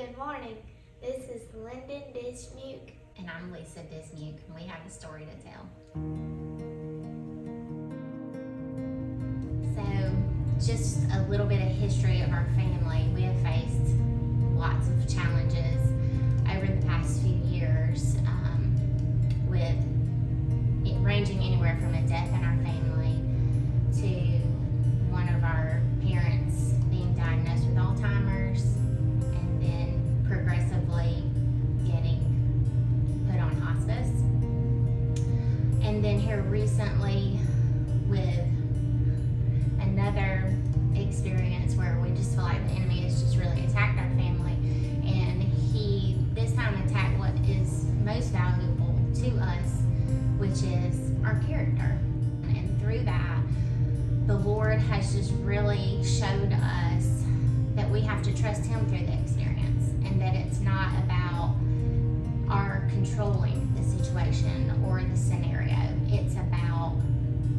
Good morning. This is Lyndon Dismuke. And I'm Lisa Dismuke, and we have a story to tell. So, just a little bit of history of our family. We have faced lots of challenges over the past few years, with it ranging anywhere from a death in our family to one of our parents being diagnosed with Alzheimer's, and then progressively getting put on hospice. And then here recently with another experience where we just feel like the enemy has just really attacked our family, and he this time attacked what is most valuable to us, which is our character. And through that, the Lord has just really showed us that we have to trust Him through the experience, and that it's not about our controlling the situation or the scenario. It's about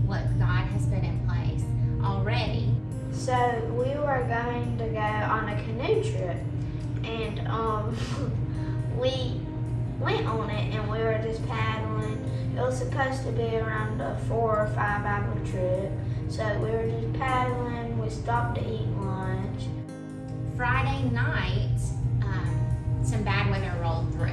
what God has put in place already. So we were going to go on a canoe trip, and we went on it, and we were just paddling. It was supposed to be around a 4 or 5 hour trip, so we were just paddling. We stopped to eat lunch. Friday night, some bad weather rolled through,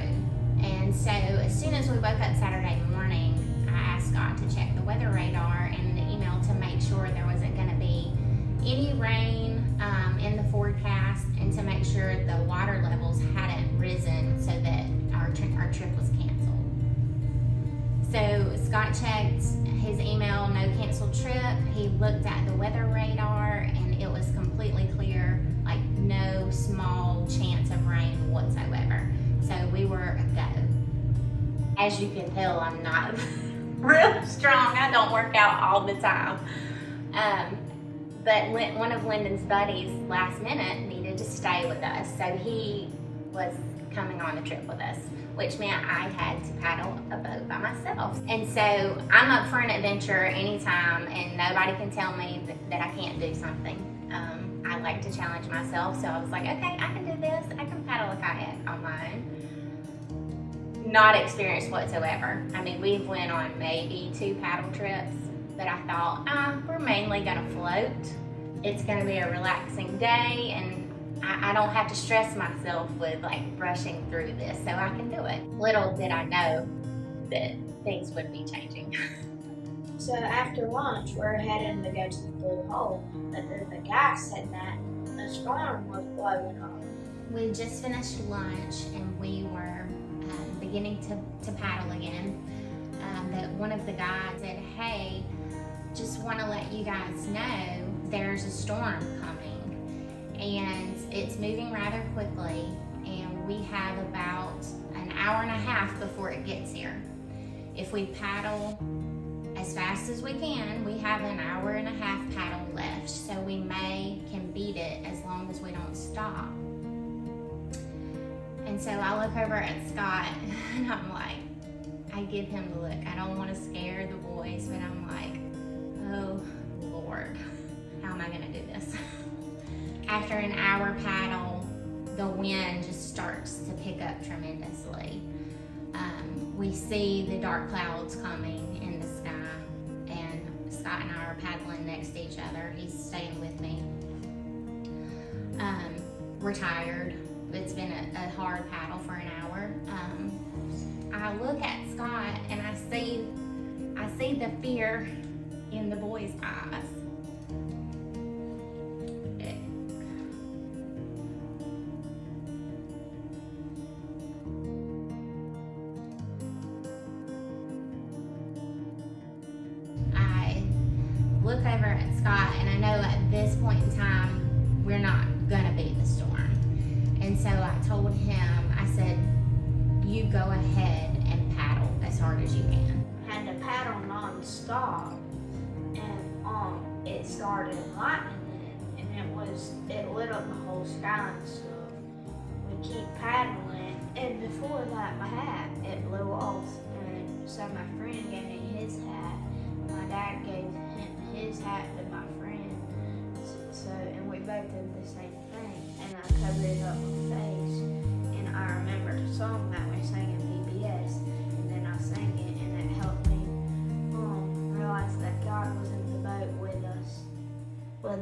and so as soon as we woke up Saturday morning, I asked Scott to check the weather radar and the email to make sure there wasn't going to be any rain in the forecast, and to make sure the water levels hadn't risen so that our trip was canceled. So Scott checked his email, no canceled trip. He looked at the weather radar, and it was completely clear, like no small chance of rain whatsoever. So we were a go. As you can tell, I'm not real strong. I don't work out all the time. But one of Lyndon's buddies last minute needed to stay with us, so he was coming on the trip with us, which meant I had to paddle a boat by myself. And so I'm up for an adventure anytime, and nobody can tell me that I can't do something. I like to challenge myself, so I was like, okay, I can do this. I can paddle a kayak on my own. Not experienced whatsoever. I mean, we've went on maybe 2 paddle trips, but I thought, we're mainly gonna float. It's gonna be a relaxing day, and I don't have to stress myself with like brushing through this, so I can do it. Little did I know that things would be changing. So after lunch, we're heading to go to the Blue Hole, but then the guy said that the storm was blowing over. We just finished lunch, and we were beginning to paddle again. But one of the guys said, hey, just want to let you guys know there's a storm coming, and it's moving rather quickly, and we have about an hour and a half before it gets here. If we paddle as fast as we can, we have an hour and a half paddle left, so we can beat it as long as we don't stop. And so I look over at Scott, and I'm like, I give him the look. I don't want to scare the boys, but I'm like, oh Lord, how am I gonna do this? After an hour paddle, the wind just starts to pick up tremendously. We see the dark clouds coming in the sky, and Scott and I are paddling next to each other. He's staying with me. We're tired. It's been a hard paddle for an hour. I look at Scott, and I see the fear in the boys' eyes. I look over at Scott, and I know at this point in time, we're not gonna beat the storm. And so I told him, I said, you go ahead and paddle as hard as you can. Had to paddle non-stop, and it started lightning, and it lit up the whole sky and stuff. We keep paddling, and before that, my hat, it blew off, and so my friend gave me his hat. My dad gave him his hat to my friend, so and we both did the same thing, and I covered it up my face.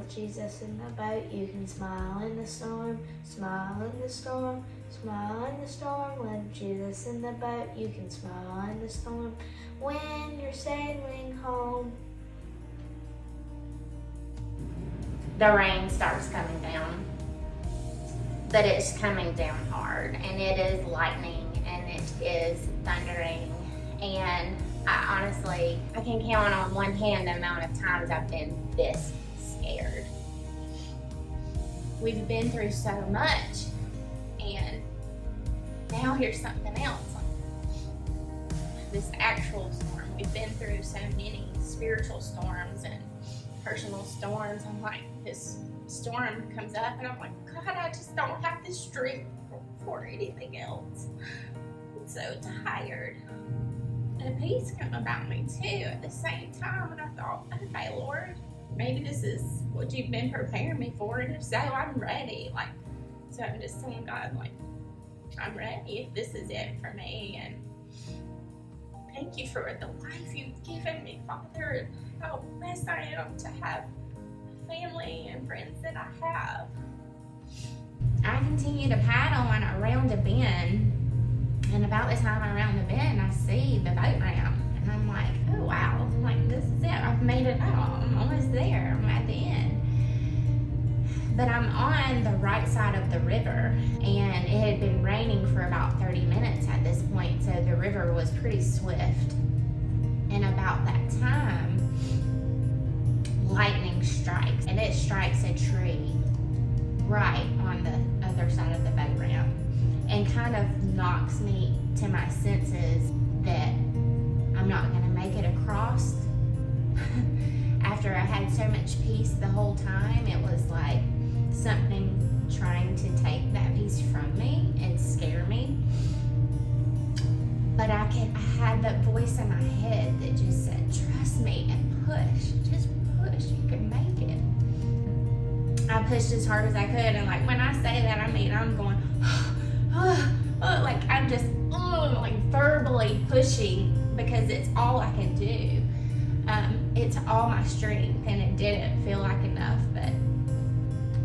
with Jesus in the boat, you can smile in the storm, smile in the storm, smile in the storm. With Jesus in the boat, you can smile in the storm when you're sailing home. The rain starts coming down, but it's coming down hard, and it is lightning, and it is thundering, and I can count on one hand the amount of times I've been this scared. We've been through so much, and now here's something else. This actual storm. We've been through so many spiritual storms and personal storms. I'm like, this storm comes up, and I'm like, God, I just don't have the strength for anything else. I'm so tired. And a peace came about me too at the same time, and I thought, okay, Lord, maybe this is what you've been preparing me for, and if so, I'm ready. So I'm just telling God, I'm ready if this is it for me, and thank you for the life you've given me, Father, and how blessed I am to have a family and friends that I have. I continue to paddle and around a bend. And about the time I'm around the bend, I see the boat ramp. And I'm like, oh wow, this is it. I've made it out. I'm almost there. I'm at the end. But I'm on the right side of the river. And it had been raining for about 30 minutes at this point. So the river was pretty swift. And about that time, lightning strikes. And it strikes a tree right on the other side of the boat ramp. And kind of knocks me to my senses that I'm not going to make it across. After I had so much peace the whole time, it was like something trying to take that peace from me and scare me. But I had that voice in my head that just said, trust me and push. Just push. You can make it. I pushed as hard as I could, and when I say that, I mean I'm going I'm just verbally pushing because it's all I can do. It's all my strength, and it didn't feel like enough, but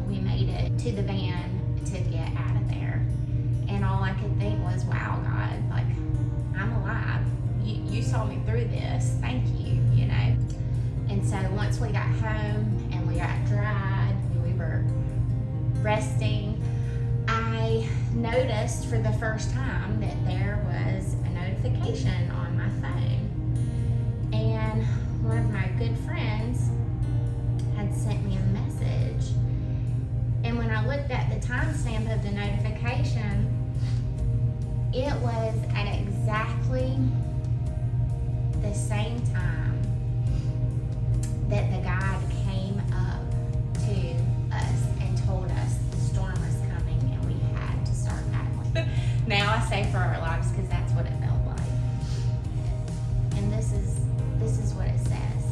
we made it to the van to get out of there. And all I could think was, wow, God, I'm alive. You saw me through this. Thank you, And so once we got home and we got dried, we were resting, I noticed for the first time that there was a notification on my phone. And one of my good friends had sent me a message. And when I looked at the timestamp of the notification, it was at exactly the same time that the guide came up to us and told us the storm was coming and we had to start paddling. Now I say for our lives because that's what it felt like. And this is what it says.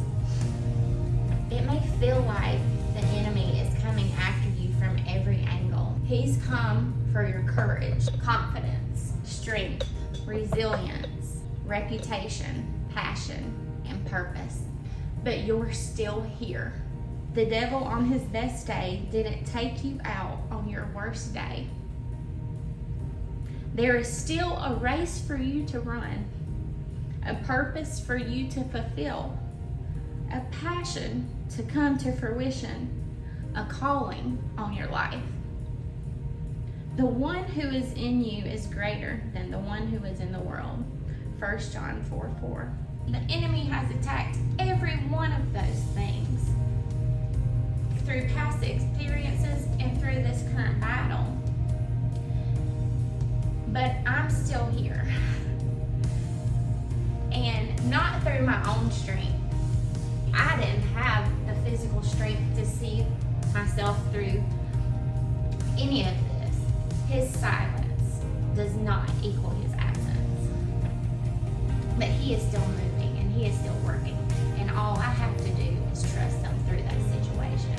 It may feel like the enemy is coming after you from every angle. He's come for your courage, confidence, strength, resilience, reputation, passion, and purpose. But you're still here. The devil on his best day didn't take you out on your worst day. There is still a race for you to run, a purpose for you to fulfill, a passion to come to fruition, a calling on your life. The one who is in you is greater than the one who is in the world. 1 John 4:4. The enemy has attacked every one of those things through past experiences and through this current battle. But I'm still here. And not through my own strength. I didn't have the physical strength to see myself through any of this. His silence does not equal his absence. But he is still moving and he is still working. And all I have to do is trust him through that situation.